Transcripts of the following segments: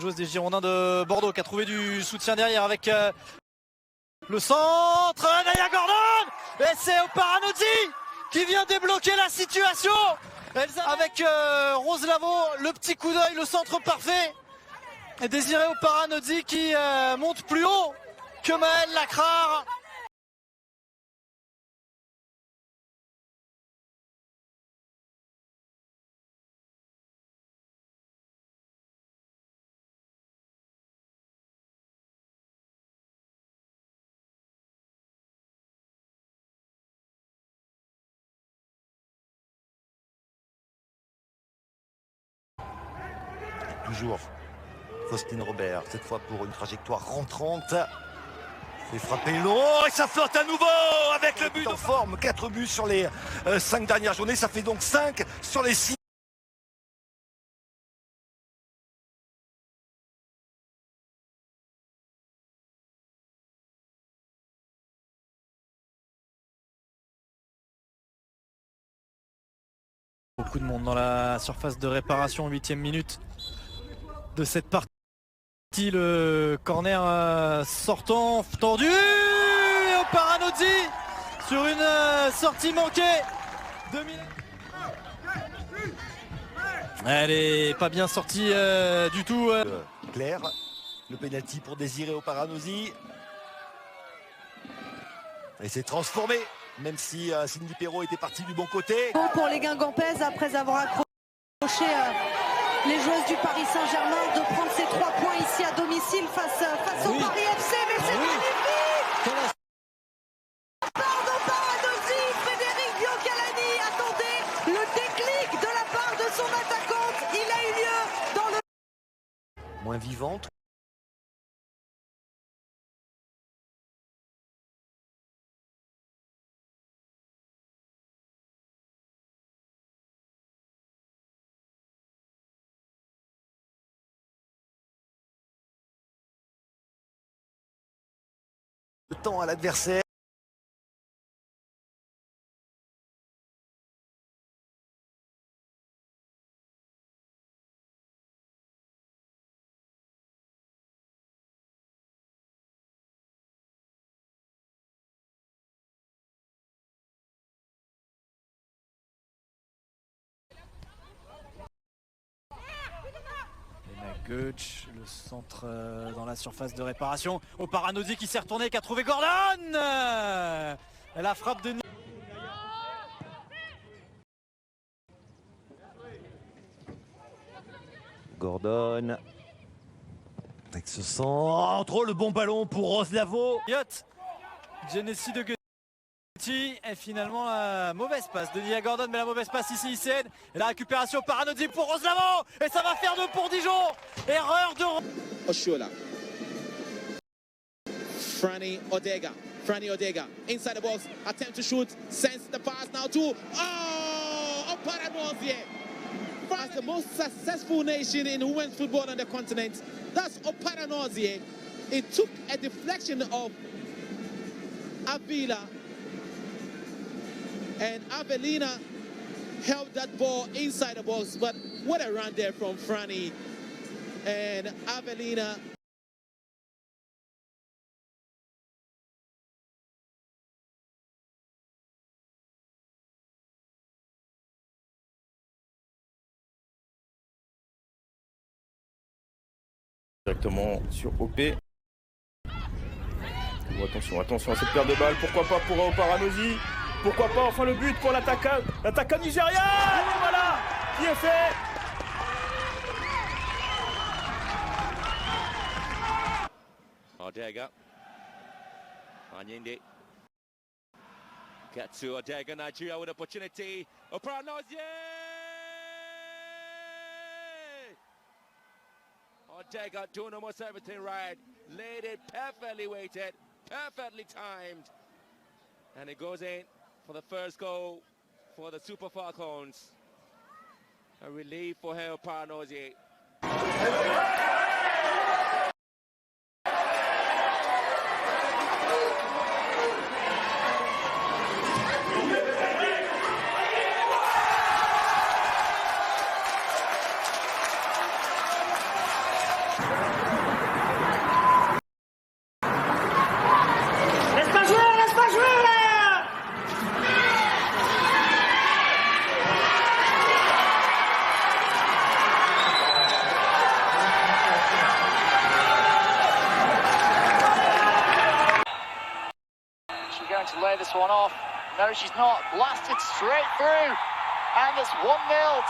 joueuse des Girondins de Bordeaux qui a trouvé du soutien derrière avec le centre. Naya Gordon. Et c'est Oparanozzi qui vient débloquer la situation. Avec Rose Lavaux, le petit coup d'œil, le centre parfait. Et Désiré Oparanozzi qui monte plus haut que Maëlle Lacrare. Toujours Faustine Robert, cette fois pour une trajectoire rentrante. C'est frappé long et ça flotte à nouveau avec le but en forme. 4 buts sur les 5 dernières journées, ça fait donc 5 sur les 6. Beaucoup de monde dans la surface de réparation, 8e minute de cette partie. Le corner sortant tendu. Oparanozzi sur une sortie manquée. Elle est pas bien sortie du tout. Claire, le pénalty pour Désiré Oparanozzi. Et c'est transformé, même si Cindy Perrault était partie du bon côté. Bon pour les Guingampaises après avoir accroché les joueuses du Paris Saint-Germain de prendre ces 3 points ici à domicile face au Paris FC, mais c'est magnifique. Part d'Oparanozzi, Frédéric Biancalani attendait le déclic de la part de son attaquante. Il a eu lieu dans le... Moins vivante. Le temps à l'adversaire. Goetsch, le centre dans la surface de réparation. Oparanozzi qui s'est retourné, qui a trouvé Gordon. La frappe de Gordon. Avec ce centre, le bon ballon pour Rose Lavaux. Genesee de Goetsch. Et finalement la mauvaise passe de Nia Gordon, mais la mauvaise passe ici ICN. Et la récupération Oparanozzi pour Rose Lavaux. Et ça va faire 2 pour Dijon. Erreur de Oshola. Franny Odega. Inside the box. Attempt to shoot. Sends the pass now to Oparanozzi. As the most successful nation in women's football on the continent. That's Oparanozzi. It took a deflection of Avila. And Avelina held that ball inside the box, but what a run there from Franny and Avelina. Directement sur OP. Attention à cette paire de balles, pourquoi pas pour Oparanozzi. Pourquoi pas, enfin le but pour l'attaquant nigérien. Et voilà, qui est fait. Odega. Anyende. Gets to Odega, Nigeria with opportunity. Oparanozzi. Odega doing almost everything right. Laid it perfectly weighted, perfectly timed. And it goes in for the first goal for the Super Falcons. A relief for Oparanozzi. She's going to lay this one off. No, she's not. Blasted straight through. And it's 1-0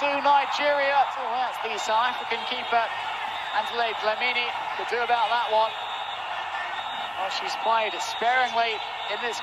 to Nigeria. So that's the South African keeper, Angela Dlamini, could do about that one. Well, she's played sparingly in this.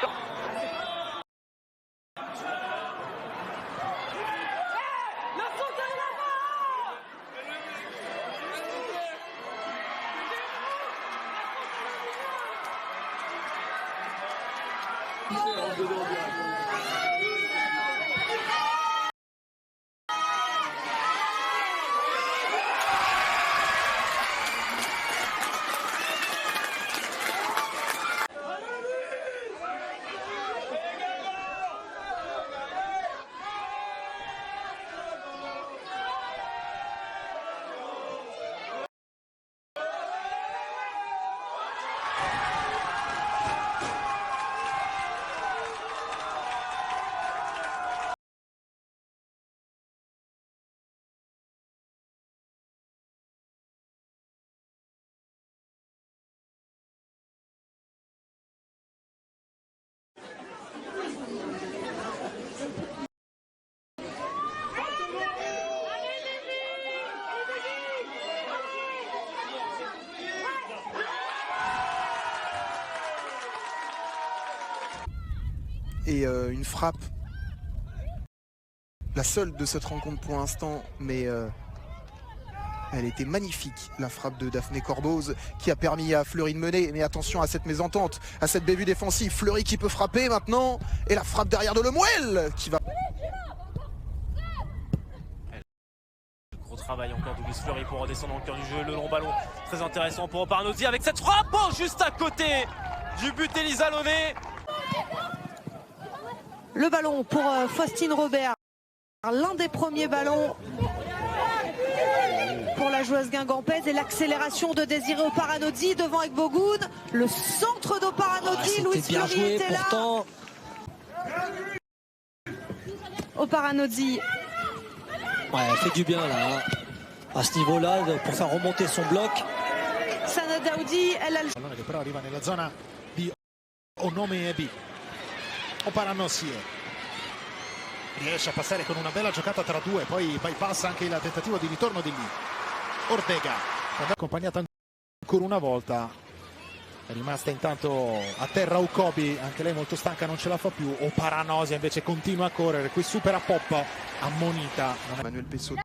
Et une frappe, la seule de cette rencontre pour l'instant, mais elle était magnifique, la frappe de Daphné Corboz qui a permis à Fleury de mener. Mais attention à cette mésentente, à cette bévue défensive. Fleury qui peut frapper maintenant, et la frappe derrière de Lemuel qui va... Gros travail encore d'Ulysse Fleury pour redescendre dans le cœur du jeu, le long ballon très intéressant pour Oparanozi avec cette frappe juste à côté du but Elisa Loné. Le ballon pour Faustine Robert, l'un des premiers ballons pour la joueuse guingampaise, et l'accélération de Désiré Oparanozi devant Egbogoun, le centre d'Oparanozi, Louis Fleury était là. Oparanozi. Ouais, elle fait du bien là, à ce niveau-là, pour faire remonter son bloc. Sana Daoudi, elle a le... Che però arriva nella zona di Onome B. Oparanozi riesce a passare con una bella giocata tra due, poi bypassa anche il tentativo di ritorno di lì. Ortega, accompagnata ancora una volta, è rimasta intanto a terra Ukobi, anche lei molto stanca, non ce la fa più. Oparanozi invece continua a correre, qui supera Pop, ammonita. Manuel Pessotto.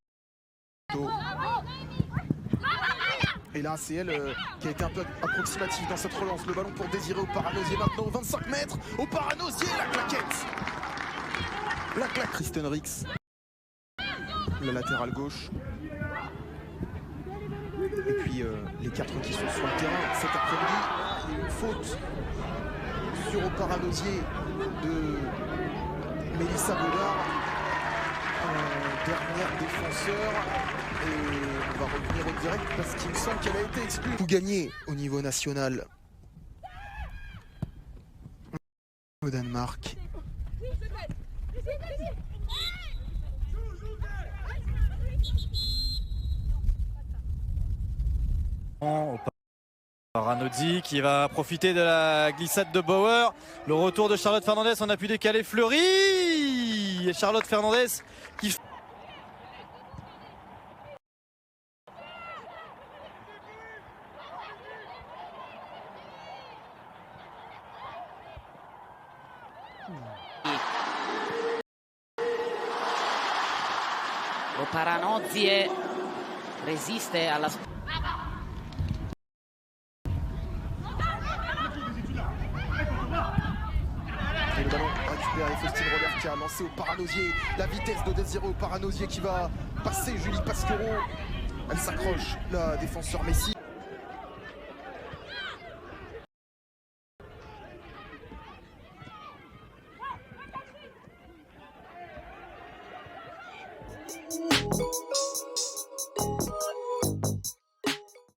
Et là, c'est elle qui a été un peu approximative dans cette relance. Le ballon pour Désiré Oparanozi maintenant, 25 mètres. Oparanozi, la claquette. La claque. Kristen Rix, le latéral gauche. Et puis les quatre qui sont sur le terrain cet après-midi. Il y a une faute sur Oparanozi de Mélissa Baudard, dernière défenseur. Et on va revenir au direct parce qu'il me semble qu'elle a été exclue. Tout gagné au niveau national au Danemark. Oparanozi qui va profiter de la glissade de Bauer. Le retour de Charlotte Fernandez, on a pu décaler Fleury. Et Charlotte Fernandez qui... Oparanozi resiste alla... Et le ballon récupéré, Faustine Robert qui a lancé Oparanozi. La vitesse de Désiré Oparanozi qui va passer Julie Pasquero. Elle s'accroche, la défenseur Messi.